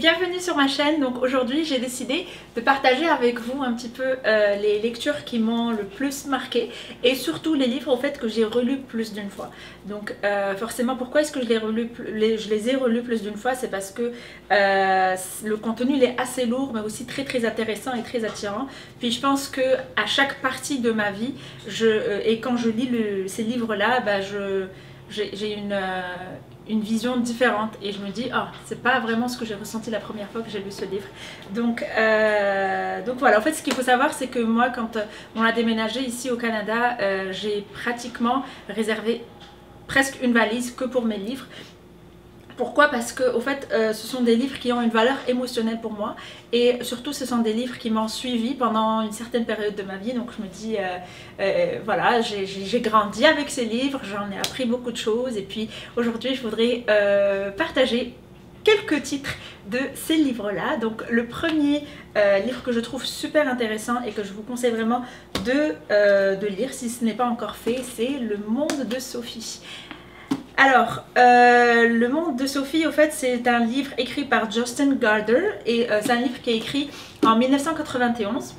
Bienvenue sur ma chaîne. Donc aujourd'hui j'ai décidé de partager avec vous un petit peu les lectures qui m'ont le plus marqué et surtout les livres au fait que j'ai relus plus d'une fois. Donc forcément pourquoi est-ce que je les ai relus plus d'une fois, c'est parce que le contenu il est assez lourd mais aussi très intéressant et très attirant. Puis je pense que à chaque partie de ma vie et quand je lis ces livres là, j'ai une vision différente et je me dis oh c'est pas vraiment ce que j'ai ressenti la première fois que j'ai lu ce livre. Donc voilà, en fait ce qu'il faut savoir c'est que moi quand on a déménagé ici au Canada, j'ai pratiquement réservé presque une valise que pour mes livres. Pourquoi? Parce que au fait ce sont des livres qui ont une valeur émotionnelle pour moi et surtout ce sont des livres qui m'ont suivi pendant une certaine période de ma vie. Donc je me dis voilà, j'ai grandi avec ces livres, j'en ai appris beaucoup de choses et puis aujourd'hui je voudrais partager quelques titres de ces livres là. Donc le premier livre que je trouve super intéressant et que je vous conseille vraiment de lire si ce n'est pas encore fait, c'est Le Monde de Sophie. Alors, Le Monde de Sophie, au fait, c'est un livre écrit par Justin Gardner et c'est un livre qui est écrit en 1991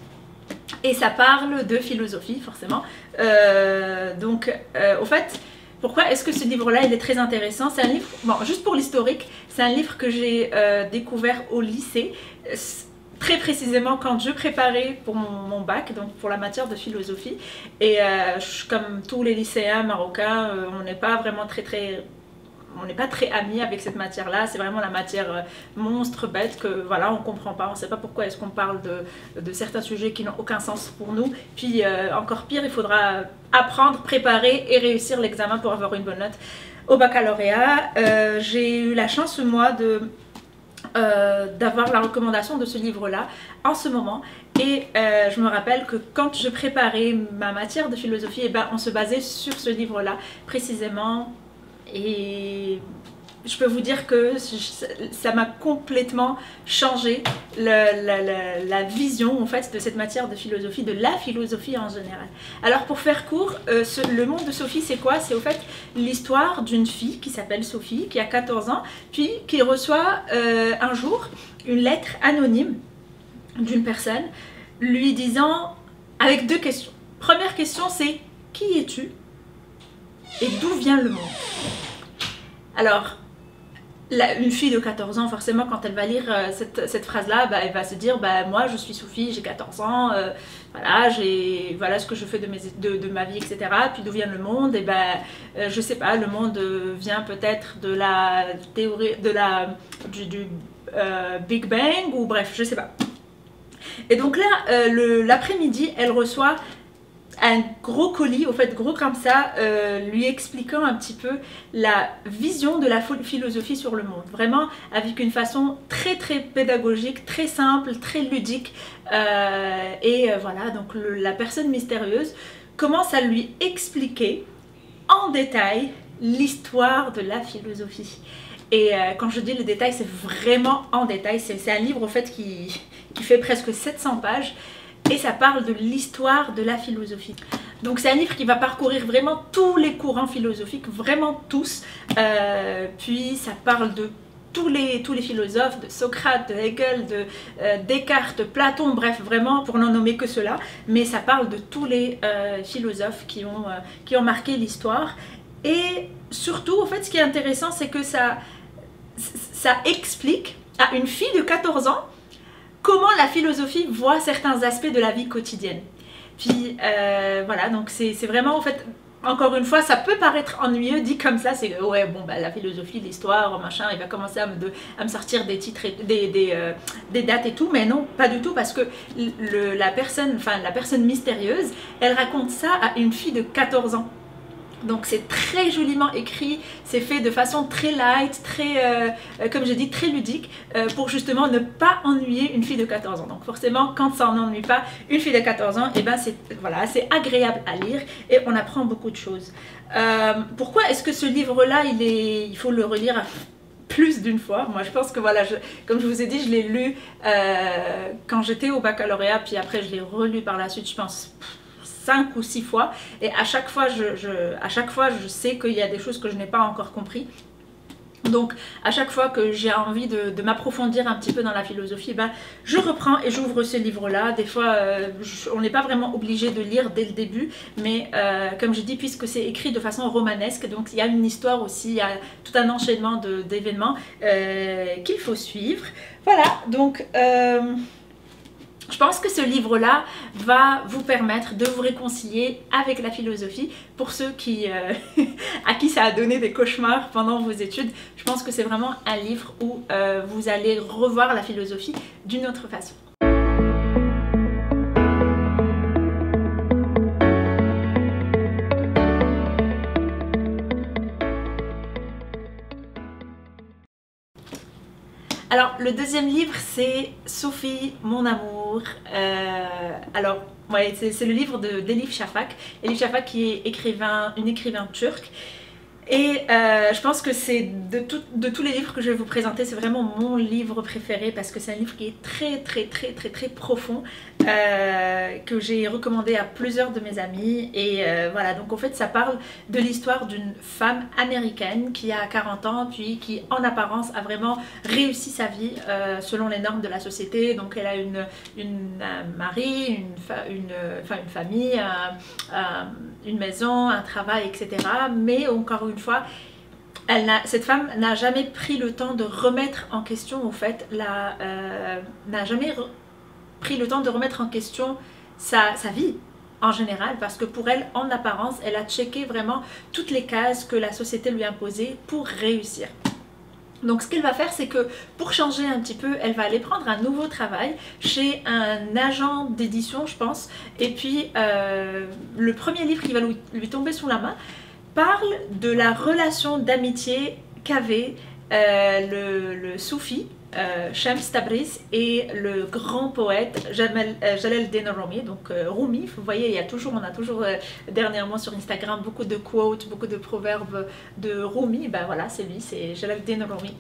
et ça parle de philosophie, forcément. Au fait, pourquoi est-ce que ce livre-là, il est très intéressant? C'est un livre, bon, juste pour l'historique, c'est un livre que j'ai découvert au lycée. Très précisément quand je préparais pour mon bac, donc pour la matière de philosophie. Et comme tous les lycéens marocains, on n'est pas vraiment on n'est pas très amis avec cette matière-là. C'est vraiment la matière monstre, bête, que voilà, on comprend pas. On sait pas pourquoi est-ce qu'on parle de certains sujets qui n'ont aucun sens pour nous. Puis encore pire, il faudra apprendre, préparer et réussir l'examen pour avoir une bonne note au baccalauréat. J'ai eu la chance, moi, d'avoir la recommandation de ce livre-là en ce moment et je me rappelle que quand je préparais ma matière de philosophie, et on se basait sur ce livre-là précisément et je peux vous dire que ça m'a complètement changé la vision en fait de cette matière de philosophie, de la philosophie en général. Alors pour faire court, Le Monde de Sophie c'est quoi? C'est au fait l'histoire d'une fille qui s'appelle Sophie, qui a 14 ans, puis qui reçoit un jour une lettre anonyme d'une personne lui disant, avec deux questions. Première question c'est qui es-tu et d'où vient le monde? Alors une fille de 14 ans, forcément, quand elle va lire cette phrase-là, elle va se dire moi je suis Sophie, j'ai 14 ans, voilà ce que je fais de ma vie, etc. Puis d'où vient le monde? Et je sais pas, le monde vient peut-être de la théorie, du Big Bang, ou bref, je sais pas. Et donc là, l'après-midi, elle reçoit un gros colis, au fait gros comme ça, lui expliquant un petit peu la vision de la philosophie sur le monde. Vraiment avec une façon très pédagogique, très simple, très ludique. Voilà, donc la personne mystérieuse commence à lui expliquer en détail l'histoire de la philosophie. Et quand je dis le détail, c'est vraiment en détail. C'est un livre au fait qui fait presque 700 pages. Et ça parle de l'histoire de la philosophie. Donc c'est un livre qui va parcourir vraiment tous les courants philosophiques, vraiment tous. Puis ça parle de tous les philosophes, de Socrate, de Hegel, de Descartes, de Platon, bref, vraiment pour n'en nommer que cela. Mais ça parle de tous les philosophes qui ont marqué l'histoire. Et surtout, en fait, ce qui est intéressant, c'est que ça explique à une fille de 14 ans comment la philosophie voit certains aspects de la vie quotidienne. Puis voilà, donc c'est vraiment en fait, encore une fois, ça peut paraître ennuyeux dit comme ça, c'est ouais bon la philosophie, l'histoire, machin, il va commencer à me sortir des titres, des dates et tout, mais non, pas du tout, parce que la personne mystérieuse, elle raconte ça à une fille de 14 ans. Donc c'est très joliment écrit, c'est fait de façon très light, comme j'ai dit, très ludique, pour justement ne pas ennuyer une fille de 14 ans. Donc forcément, quand ça n'ennuie pas une fille de 14 ans, et voilà, c'est agréable à lire et on apprend beaucoup de choses. Pourquoi est-ce que ce livre-là, il faut le relire plus d'une fois? Moi je pense que voilà, comme je vous ai dit, je l'ai lu quand j'étais au baccalauréat, puis après je l'ai relu par la suite, je pense 5 ou 6 fois, et à chaque fois je sais qu'il y a des choses que je n'ai pas encore compris. Donc à chaque fois que j'ai envie de m'approfondir un petit peu dans la philosophie, ben, je reprends et j'ouvre ce livre-là. Des fois, on n'est pas vraiment obligé de lire dès le début, mais comme je dis, puisque c'est écrit de façon romanesque, donc il y a une histoire aussi, il y a tout un enchaînement d'événements qu'il faut suivre. Voilà, donc je pense que ce livre-là va vous permettre de vous réconcilier avec la philosophie. Pour ceux à qui ça a donné des cauchemars pendant vos études, je pense que c'est vraiment un livre où vous allez revoir la philosophie d'une autre façon. Alors, le deuxième livre, c'est Sophie, mon amour. Alors, ouais, c'est le livre d'Elif Shafak. Elif Shafak qui est une écrivain turque. Et je pense que c'est de tous les livres que je vais vous présenter, c'est vraiment mon livre préféré parce que c'est un livre qui est très profond, que j'ai recommandé à plusieurs de mes amis. Et voilà, donc en fait ça parle de l'histoire d'une femme américaine qui a 40 ans, puis qui en apparence a vraiment réussi sa vie selon les normes de la société. Donc elle a un mari, une famille, une maison, un travail, etc. Mais encore une fois, cette femme n'a jamais pris le temps de remettre en question, au fait, n'a jamais pris le temps de remettre en question sa vie en général, parce que pour elle, en apparence, elle a checké vraiment toutes les cases que la société lui a imposées pour réussir. Donc ce qu'elle va faire, c'est que pour changer un petit peu, elle va aller prendre un nouveau travail chez un agent d'édition, je pense. Et puis le premier livre qui va lui tomber sous la main parle de la relation d'amitié qu'avait le soufi Shams Tabriz et le grand poète Jalal-Din Rumi, donc Rumi. Vous voyez, on a toujours dernièrement sur Instagram beaucoup de quotes, beaucoup de proverbes de Rumi. Ben voilà, c'est lui, c'est Jalal-Din Rumi,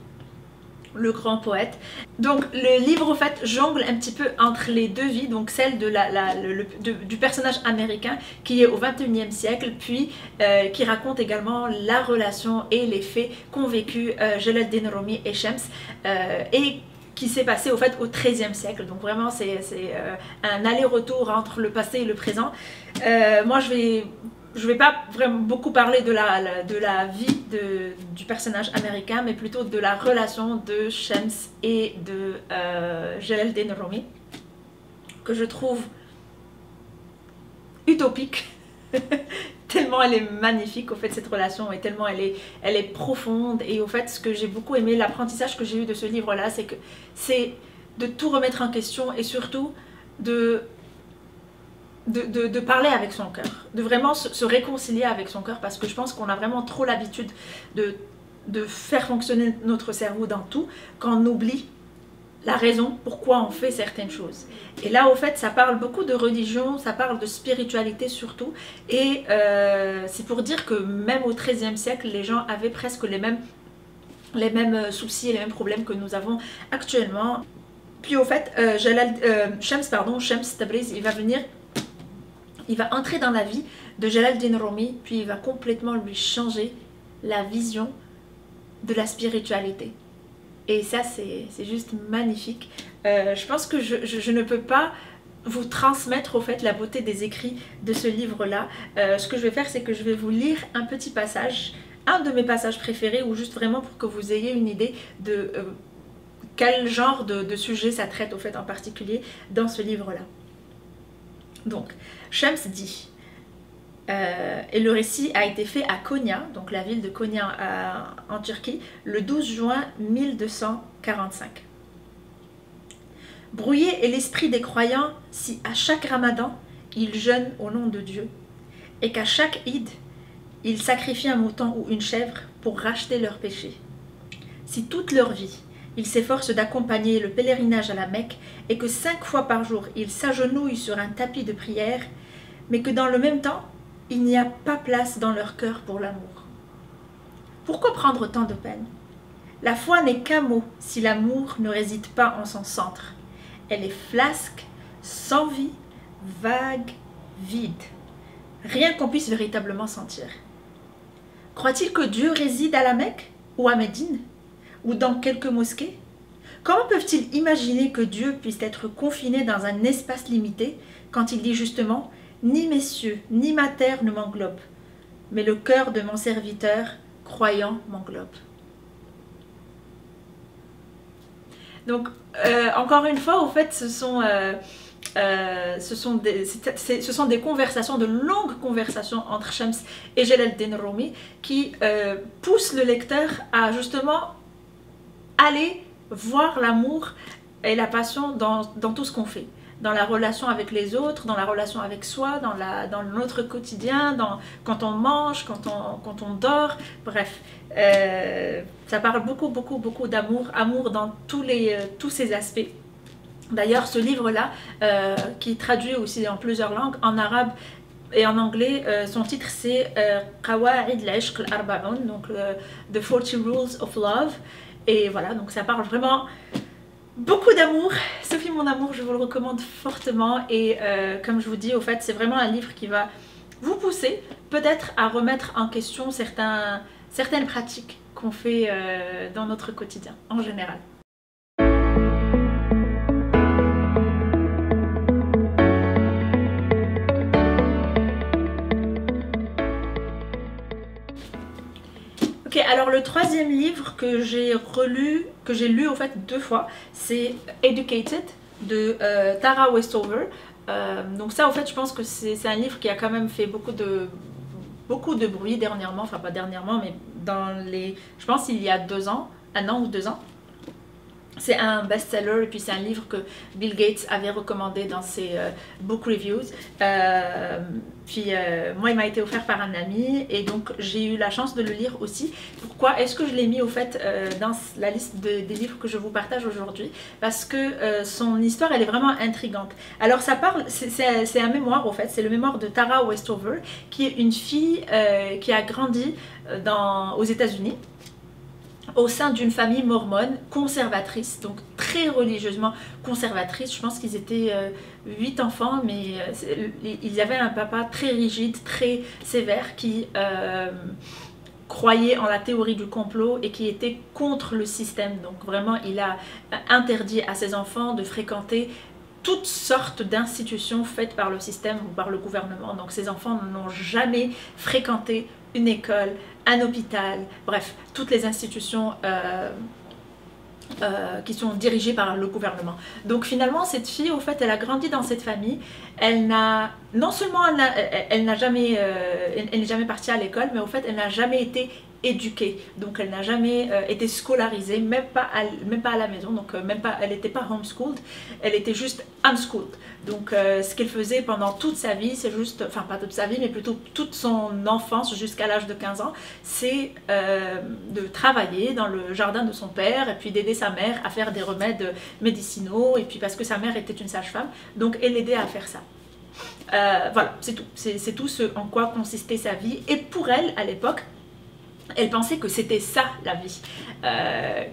le grand poète. Donc le livre, au fait, jongle un petit peu entre les deux vies, donc celle du personnage américain qui est au 21e siècle, puis qui raconte également la relation et les faits qu'ont vécu Jalal-Din Rumi et Shams, et qui s'est passé au fait au 13e siècle. Donc vraiment c'est un aller-retour entre le passé et le présent. Moi je vais pas vraiment beaucoup parler de la vie du personnage américain, mais plutôt de la relation de Shams et de Jalal-Din Rumi, que je trouve utopique. Tellement elle est magnifique, au fait, cette relation, et tellement elle est profonde. Et au fait, ce que j'ai beaucoup aimé, l'apprentissage que j'ai eu de ce livre-là, c'est de tout remettre en question, et surtout de parler avec son cœur, de vraiment se réconcilier avec son cœur, parce que je pense qu'on a vraiment trop l'habitude de faire fonctionner notre cerveau dans tout, qu'on oublie la raison pourquoi on fait certaines choses. Et là, au fait, ça parle beaucoup de religion, ça parle de spiritualité surtout, et c'est pour dire que même au XIIIe siècle, les gens avaient presque les mêmes soucis et les mêmes problèmes que nous avons actuellement. Puis au fait, Shams Tabriz, il va entrer dans la vie de Jalal-Din Rumi, puis il va complètement lui changer la vision de la spiritualité. Et ça, c'est juste magnifique. Je pense que je ne peux pas vous transmettre au fait la beauté des écrits de ce livre-là. Ce que je vais faire, c'est que je vais vous lire un petit passage, un de mes passages préférés, ou juste vraiment pour que vous ayez une idée de quel genre de sujet ça traite au fait en particulier dans ce livre-là. Donc, Shams dit, et le récit a été fait à Konya, donc la ville de Konya en Turquie, le 12 juin 1245. Brouillé est l'esprit des croyants si à chaque ramadan, ils jeûnent au nom de Dieu, et qu'à chaque Eid, ils sacrifient un mouton ou une chèvre pour racheter leurs péchés. Si toute leur vie, ils s'efforcent d'accompagner le pèlerinage à la Mecque, et que 5 fois par jour, ils s'agenouillent sur un tapis de prière, mais que dans le même temps, il n'y a pas place dans leur cœur pour l'amour. Pourquoi prendre tant de peine? La foi n'est qu'un mot si l'amour ne réside pas en son centre. Elle est flasque, sans vie, vague, vide. Rien qu'on puisse véritablement sentir. Croit-il que Dieu réside à la Mecque ou à Médine? ou dans quelques mosquées? Comment peuvent-ils imaginer que Dieu puisse être confiné dans un espace limité quand il dit justement « Ni mes cieux, ni ma terre ne m'englobent, mais le cœur de mon serviteur croyant m'englobe ». Donc, encore une fois, au fait, ce sont des conversations, de longues conversations entre Shams et Jalaluddin Rumi qui poussent le lecteur à justement aller voir l'amour et la passion dans tout ce qu'on fait. Dans la relation avec les autres, dans la relation avec soi, dans notre quotidien, quand on mange, quand on dort, bref. Ça parle beaucoup d'amour, amour dans tous ces aspects. D'ailleurs, ce livre-là, qui est traduit aussi en plusieurs langues, en arabe et en anglais, son titre c'est Qawa'id al-Ishq al-Arba'un, donc The 40 Rules of Love. Et voilà, donc ça parle vraiment beaucoup d'amour. Sophie mon amour, je vous le recommande fortement. Et comme je vous dis, au fait, c'est vraiment un livre qui va vous pousser peut-être à remettre en question certaines pratiques qu'on fait dans notre quotidien en général. Ok, alors le troisième livre que j'ai lu en fait 2 fois, c'est Educated de Tara Westover. Donc ça, en fait, je pense que c'est un livre qui a quand même fait beaucoup de bruit dernièrement, enfin pas dernièrement, mais je pense il y a 2 ans, 1 an ou 2 ans. C'est un best-seller et puis c'est un livre que Bill Gates avait recommandé dans ses book reviews. Moi, il m'a été offert par un ami et donc j'ai eu la chance de le lire aussi. Pourquoi est-ce que je l'ai mis au fait dans la liste des livres que je vous partage aujourd'hui? Parce que son histoire, elle est vraiment intrigante. Alors ça parle, c'est un mémoire au fait, c'est le mémoire de Tara Westover, qui est une fille qui a grandi aux États-Unis, au sein d'une famille mormone conservatrice, donc très religieusement conservatrice. Je pense qu'ils étaient 8 enfants, mais ils avaient un papa très rigide, très sévère, qui croyait en la théorie du complot et qui était contre le système. Donc vraiment, il a interdit à ses enfants de fréquenter toutes sortes d'institutions faites par le système ou par le gouvernement. Donc ces enfants n'ont jamais fréquenté une école, un hôpital, bref, toutes les institutions qui sont dirigées par le gouvernement. Donc finalement, cette fille, au fait, elle a grandi dans cette famille. Elle n'a, non seulement elle n'est jamais partie à l'école, mais au fait, elle n'a jamais été éduquée. Donc elle n'a jamais été scolarisée, même pas à la maison. Donc elle n'était pas homeschooled, elle était juste unschooled. Donc ce qu'elle faisait pendant toute sa vie, c'est juste, enfin pas toute sa vie, mais plutôt toute son enfance jusqu'à l'âge de 15 ans, c'est de travailler dans le jardin de son père et puis d'aider sa mère à faire des remèdes médicinaux, et puis parce que sa mère était une sage-femme, donc elle l'aidait à faire ça. Voilà, c'est tout. C'est tout ce en quoi consistait sa vie. Et pour elle, à l'époque, elle pensait que c'était ça la vie,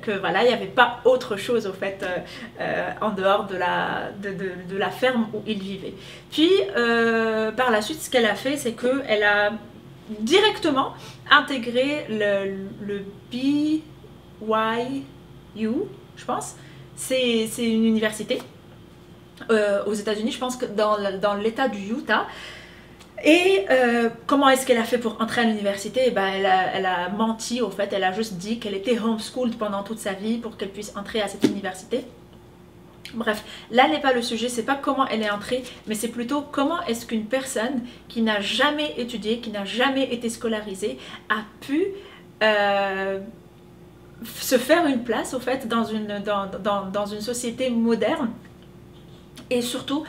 que voilà, il n'y avait pas autre chose au fait en dehors de la ferme où il vivait. Puis par la suite, ce qu'elle a fait, c'est qu'elle a directement intégré le BYU, je pense. C'est une université aux États-Unis, je pense que dans l'état du Utah. Et comment est-ce qu'elle a fait pour entrer à l'université? Eh ben, elle a menti, au fait. Elle a juste dit qu'elle était homeschooled pendant toute sa vie pour qu'elle puisse entrer à cette université. Bref, là n'est pas le sujet, c'est pas comment elle est entrée, mais c'est plutôt comment est-ce qu'une personne qui n'a jamais étudié, qui n'a jamais été scolarisée, a pu se faire une place, au fait, dans une société moderne. Et surtout,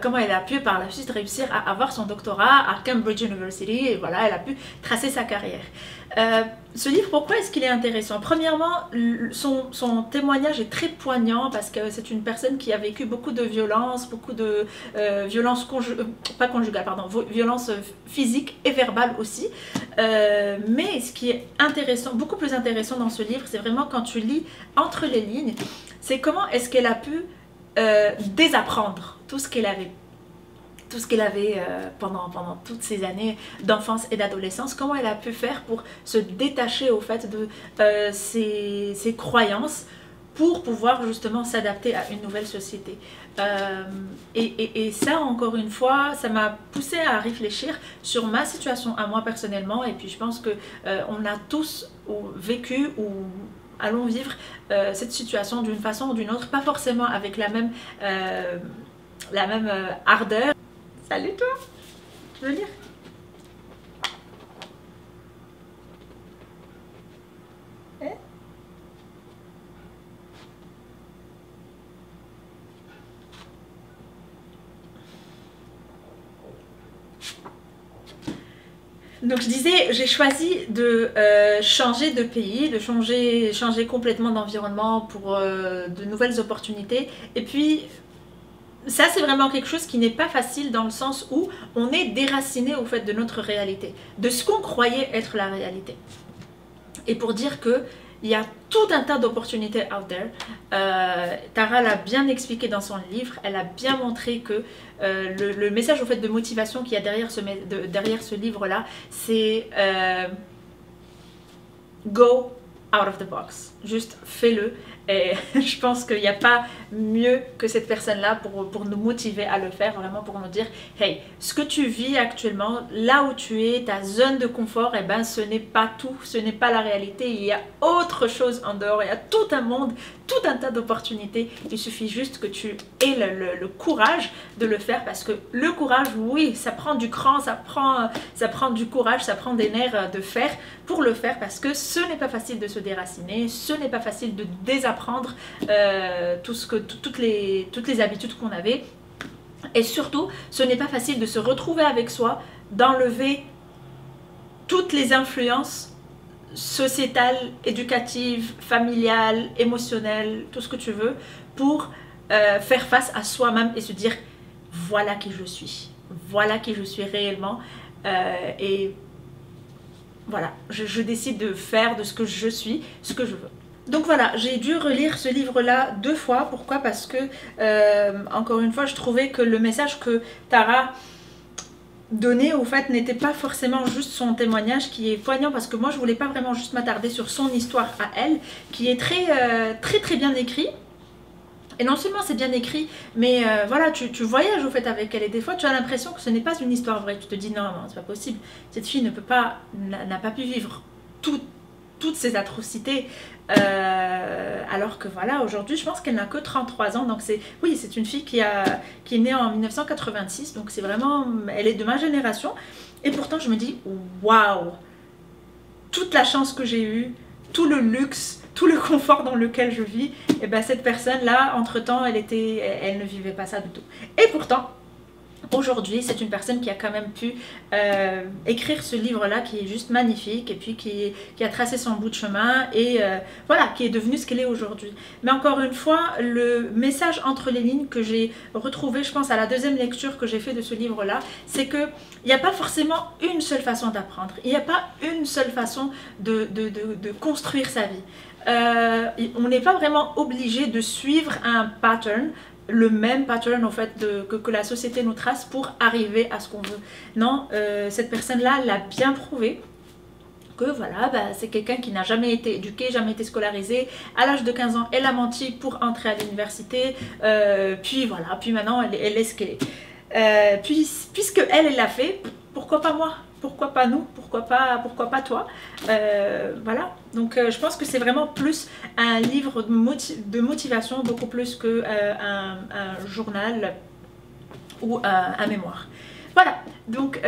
comment elle a pu par la suite réussir à avoir son doctorat à Cambridge University, et voilà, elle a pu tracer sa carrière. Ce livre, pourquoi est-ce qu'il est intéressant? Premièrement, son témoignage est très poignant parce que c'est une personne qui a vécu beaucoup de violences, pas conjugales, pardon, violences physiques et verbales aussi. Mais ce qui est intéressant, beaucoup plus intéressant dans ce livre, c'est vraiment quand tu lis entre les lignes, c'est comment est-ce qu'elle a pu désapprendre tout ce qu'elle avait tout ce qu'elle avait pendant toutes ces années d'enfance et d'adolescence, comment elle a pu faire pour se détacher au fait de ses croyances pour pouvoir justement s'adapter à une nouvelle société. Et ça, encore une fois, ça m'a poussé à réfléchir sur ma situation à moi personnellement, et puis je pense que on a tous vécu ou allons vivre cette situation d'une façon ou d'une autre, pas forcément avec la même ardeur. Salut toi, tu veux lire? Donc je disais, j'ai choisi de changer de pays, de changer complètement d'environnement pour de nouvelles opportunités. Et puis ça, c'est vraiment quelque chose qui n'est pas facile dans le sens où on est déraciné au fait de notre réalité, de ce qu'on croyait être la réalité. Et pour dire que il y a tout un tas d'opportunités out there. Tara l'a bien expliqué dans son livre, elle a bien montré que le message au fait de motivation qu'il y a derrière ce livre-là, c'est go out of the box. Juste fais-le. Et je pense qu'il n'y a pas mieux que cette personne-là pour nous motiver à le faire, vraiment pour nous dire hey, ce que tu vis actuellement, là où tu es, ta zone de confort, eh ben, ce n'est pas tout, ce n'est pas la réalité. Il y a autre chose en dehors, il y a tout un monde, tout un tas d'opportunités. Il suffit juste que tu aies le courage de le faire, parce que le courage, oui, ça prend du cran, ça prend du courage, ça prend des nerfs de fer pour le faire, parce que ce n'est pas facile de se déraciner, ce n'est pas facile de désapprendre toutes les habitudes qu'on avait, et surtout ce n'est pas facile de se retrouver avec soi, d'enlever toutes les influences sociétales, éducatives, familiales, émotionnelles, tout ce que tu veux, pour faire face à soi-même et se dire voilà qui je suis réellement, et voilà, je décide de faire de ce que je suis ce que je veux. Donc voilà, j'ai dû relire ce livre-là 2 fois. Pourquoi? Parce que, encore une fois, je trouvais que le message que Tara donnait, au fait, n'était pas forcément juste son témoignage qui est poignant, parce que moi, je voulais pas vraiment juste m'attarder sur son histoire à elle, qui est très bien écrit. Et non seulement c'est bien écrit, mais voilà, tu voyages au fait avec elle, et des fois tu as l'impression que ce n'est pas une histoire vraie. Tu te dis non, c'est pas possible, cette fille n'a pas pu vivre toutes ces atrocités, alors que voilà, aujourd'hui je pense qu'elle n'a que 33 ans, donc oui, c'est une fille qui est née en 1986, donc c'est vraiment, elle est de ma génération, et pourtant je me dis waouh, toute la chance que j'ai eue, tout le luxe, tout le confort dans lequel je vis, et ben cette personne-là, entre-temps, elle ne vivait pas ça du tout. Et pourtant, aujourd'hui, c'est une personne qui a quand même pu écrire ce livre-là, qui est juste magnifique, et puis qui a tracé son bout de chemin, et voilà, qui est devenue ce qu'elle est aujourd'hui. Mais encore une fois, le message entre les lignes que j'ai retrouvé, je pense, à la 2e lecture que j'ai fait de ce livre-là, c'est que il n'y a pas forcément une seule façon d'apprendre, il n'y a pas une seule façon de construire sa vie. On n'est pas vraiment obligé de suivre un pattern, le même pattern en fait que la société nous trace pour arriver à ce qu'on veut. Non, cette personne-là l'a bien prouvé, que voilà, c'est quelqu'un qui n'a jamais été éduqué, jamais été scolarisé. À l'âge de 15 ans, elle a menti pour entrer à l'université, puis voilà, puis maintenant elle est ce qu'elle est. Puisque elle l'a fait, pourquoi pas moi? Pourquoi pas nous? Pourquoi pas toi? Voilà, donc je pense que c'est vraiment plus un livre de motivation, beaucoup plus que un journal ou un mémoire. Voilà, donc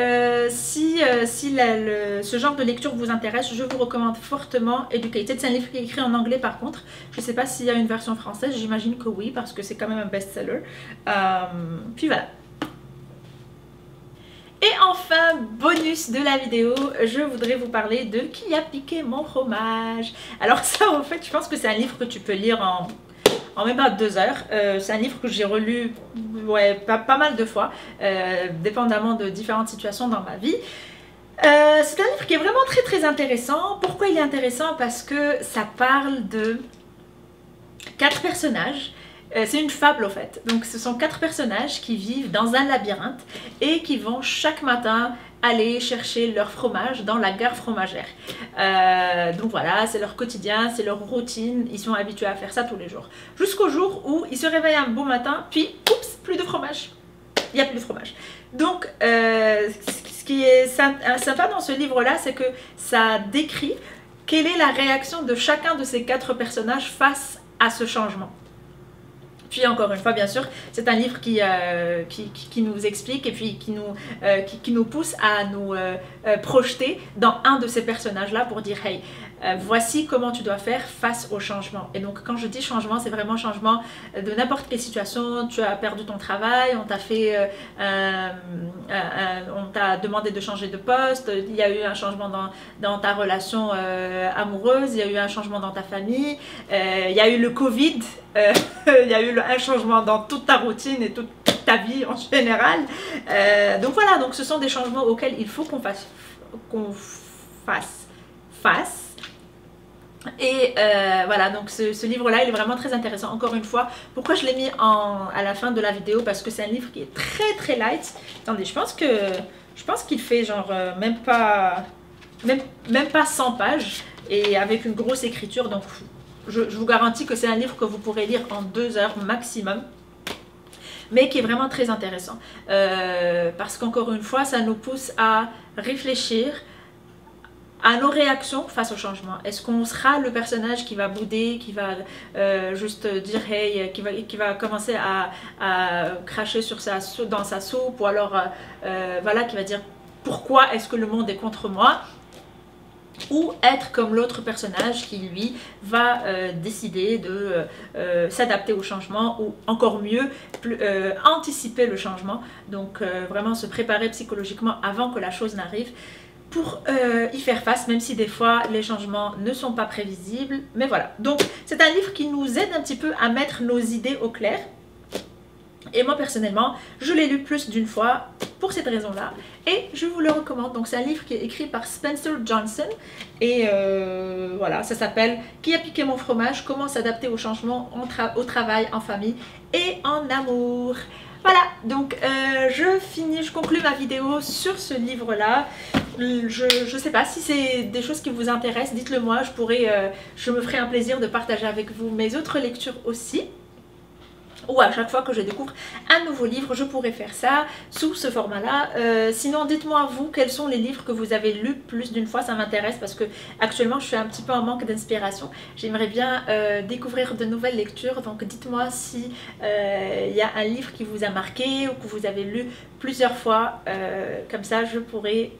si ce genre de lecture vous intéresse, je vous recommande fortement Educated. C'est un livre qui est écrit en anglais par contre. Je ne sais pas s'il y a une version française, j'imagine que oui, parce que c'est quand même un best-seller. Puis voilà. Et enfin, bonus de la vidéo, je voudrais vous parler de Qui a piqué mon fromage. Alors ça, en fait, je pense que c'est un livre que tu peux lire en même pas 2 heures. C'est un livre que j'ai relu pas mal de fois, dépendamment de différentes situations dans ma vie. C'est un livre qui est vraiment très intéressant. Pourquoi il est intéressant? Parce que ça parle de 4 personnages c'est une fable en fait. Donc ce sont 4 personnages qui vivent dans un labyrinthe et qui vont chaque matin aller chercher leur fromage dans la gare fromagère. Donc voilà, c'est leur quotidien, c'est leur routine, ils sont habitués à faire ça tous les jours. Jusqu'au jour où ils se réveillent un beau matin, puis oups, plus de fromage. Il n'y a plus de fromage. Donc ce qui est sympa dans ce livre-là, c'est que ça décrit quelle est la réaction de chacun de ces 4 personnages face à ce changement. Puis encore une fois, bien sûr, c'est un livre qui nous explique et puis qui nous pousse à nous projeter dans un de ces personnages-là pour dire « Hey, voici comment tu dois faire face au changement ». Et donc quand je dis changement, c'est vraiment changement de n'importe quelle situation. Tu as perdu ton travail, on t'a fait, on t'a demandé de changer de poste, il y a eu un changement dans ta relation amoureuse, il y a eu un changement dans ta famille, il y a eu le Covid, il y a eu un changement dans toute ta routine et toute ta vie en général. Donc voilà, donc ce sont des changements auxquels il faut qu'on fasse face. Et voilà, donc ce livre-là, il est vraiment très intéressant. Encore une fois, pourquoi je l'ai mis à la fin de la vidéo? Parce que c'est un livre qui est très light. Attendez, je pense qu'il fait genre même pas 100 pages et avec une grosse écriture. Donc je vous garantis que c'est un livre que vous pourrez lire en 2 heures maximum, mais qui est vraiment très intéressant. Parce qu'encore une fois, ça nous pousse à réfléchir à nos réactions face au changement. Est-ce qu'on sera le personnage qui va bouder, qui va juste dire hey, qui va commencer à cracher dans sa soupe, ou alors voilà, qui va dire pourquoi est-ce que le monde est contre moi, ou être comme l'autre personnage qui lui va décider de s'adapter au changement, ou encore mieux anticiper le changement. Donc vraiment se préparer psychologiquement avant que la chose n'arrive pour y faire face, même si des fois les changements ne sont pas prévisibles. Mais voilà, donc c'est un livre qui nous aide un petit peu à mettre nos idées au clair. Et moi personnellement, je l'ai lu plus d'une fois pour cette raison-là. Et je vous le recommande. Donc c'est un livre qui est écrit par Spencer Johnson. Et voilà, ça s'appelle « Qui a piqué mon fromage? Comment s'adapter aux changements au travail, en famille et en amour ». Voilà, donc je conclue ma vidéo sur ce livre-là. Je sais pas si c'est des choses qui vous intéressent, dites-le moi. Je me ferai un plaisir de partager avec vous mes autres lectures aussi. Ou à chaque fois que je découvre un nouveau livre, je pourrais faire ça sous ce format-là. Sinon, dites-moi vous, quels sont les livres que vous avez lus plus d'une fois, ça m'intéresse parce que actuellement je suis un petit peu en manque d'inspiration. J'aimerais bien découvrir de nouvelles lectures, donc dites-moi si y a un livre qui vous a marqué ou que vous avez lu plusieurs fois. Comme ça, je pourrais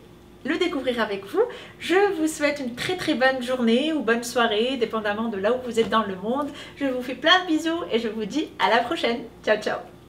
le découvrir avec vous. Je vous souhaite une très bonne journée ou bonne soirée, dépendamment de là où vous êtes dans le monde. Je vous fais plein de bisous et je vous dis à la prochaine. Ciao ciao.